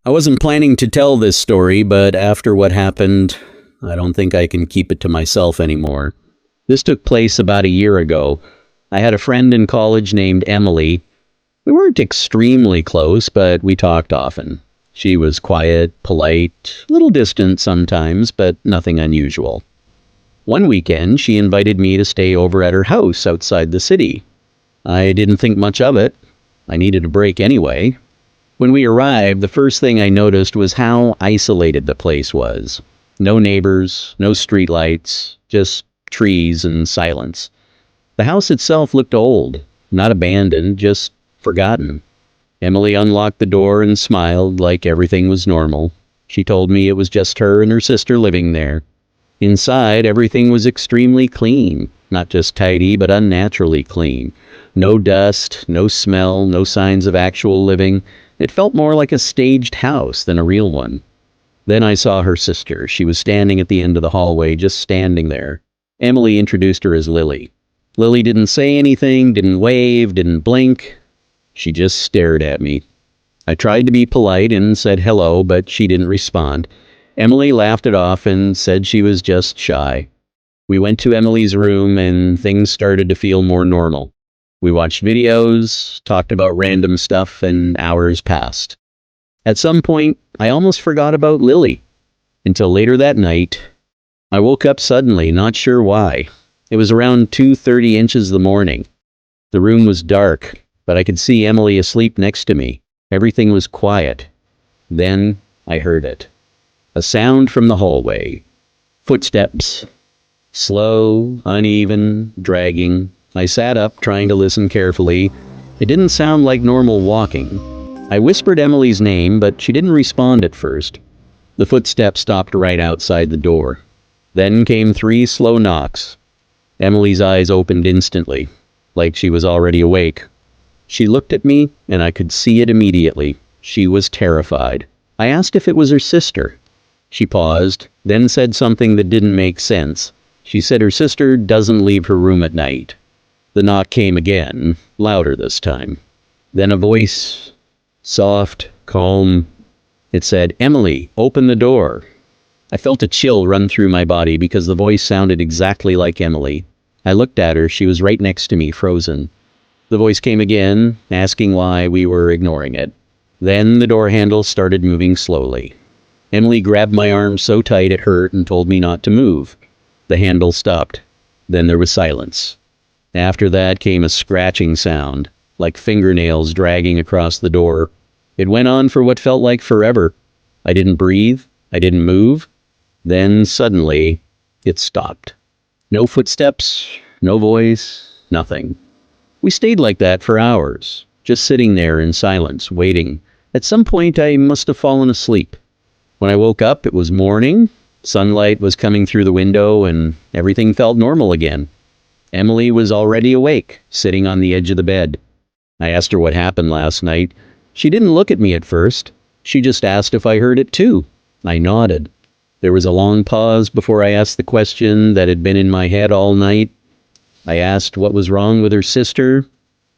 I wasn't planning to tell this story, but after what happened, I don't think I can keep it to myself anymore. This took place about a year ago. I had a friend in college named Emily. We weren't extremely close, but we talked often. She was quiet, polite, a little distant sometimes, but nothing unusual. One weekend, she invited me to stay over at her house outside the city. I didn't think much of it. I needed a break anyway. When we arrived, the first thing I noticed was how isolated the place was. No neighbors, no streetlights, just trees and silence. The house itself looked old, not abandoned, just forgotten. Emily unlocked the door and smiled like everything was normal. She told me it was just her and her sister living there. Inside, everything was extremely clean. Not just tidy, but unnaturally clean. No dust, no smell, no signs of actual living. It felt more like a staged house than a real one. Then I saw her sister. She was standing at the end of the hallway, just standing there. Emily introduced her as Lily. Lily didn't say anything, didn't wave, didn't blink. She just stared at me. I tried to be polite and said hello, but she didn't respond. Emily laughed it off and said she was just shy. We went to Emily's room and things started to feel more normal. We watched videos, talked about random stuff, and hours passed. At some point, I almost forgot about Lily. Until later that night, I woke up suddenly, not sure why. It was around 2:30 inches the morning. The room was dark, but I could see Emily asleep next to me. Everything was quiet. Then I heard it. A sound from the hallway. Footsteps. Slow, uneven, dragging. I sat up, trying to listen carefully. It didn't sound like normal walking. I whispered Emily's name, but she didn't respond at first. The footsteps stopped right outside the door. Then came 3 slow knocks. Emily's eyes opened instantly, like she was already awake. She looked at me, and I could see it immediately. She was terrified. I asked if it was her sister. She paused, then said something that didn't make sense. She said her sister doesn't leave her room at night. The knock came again, louder this time. Then a voice, soft, calm. It said, "Emily, open the door." I felt a chill run through my body because the voice sounded exactly like Emily. I looked at her. She was right next to me, frozen. The voice came again, asking why we were ignoring it. Then the door handle started moving slowly. Emily grabbed my arm so tight it hurt and told me not to move. The handle stopped. Then there was silence. After that came a scratching sound, like fingernails dragging across the door. It went on for what felt like forever. I didn't breathe. I didn't move. Then, suddenly, it stopped. No footsteps, no voice, nothing. We stayed like that for hours, just sitting there in silence, waiting. At some point, I must have fallen asleep. When I woke up, it was morning. Sunlight was coming through the window, and everything felt normal again. Emily was already awake, sitting on the edge of the bed. I asked her what happened last night. She didn't look at me at first. She just asked if I heard it too. I nodded. There was a long pause before I asked the question that had been in my head all night. I asked what was wrong with her sister.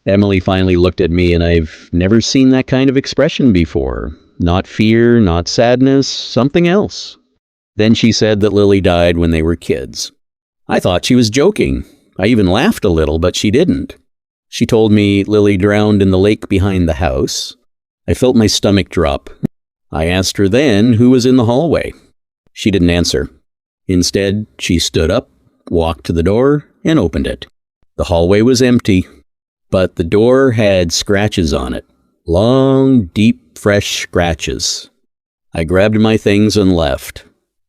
Emily finally looked at me, and I've never seen that kind of expression before. Not fear, not sadness, something else. Then she said that Lily died when they were kids. I thought she was joking. I even laughed a little, but she didn't. She told me Lily drowned in the lake behind the house. I felt my stomach drop. I asked her then who was in the hallway. She didn't answer. Instead, she stood up, walked to the door, and opened it. The hallway was empty, but the door had scratches on it. Long, deep, fresh scratches. I grabbed my things and left.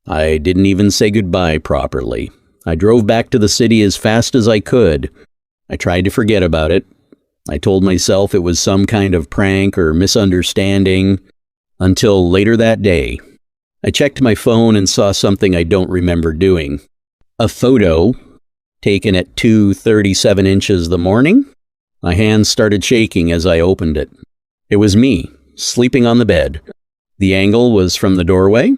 I didn't even say goodbye properly. I drove back to the city as fast as I could. I tried to forget about it. I told myself it was some kind of prank or misunderstanding, until later that day. I checked my phone and saw something I don't remember doing. A photo taken at 2:37 inches the morning. My hands started shaking as I opened it. It was me, sleeping on the bed. The angle was from the doorway,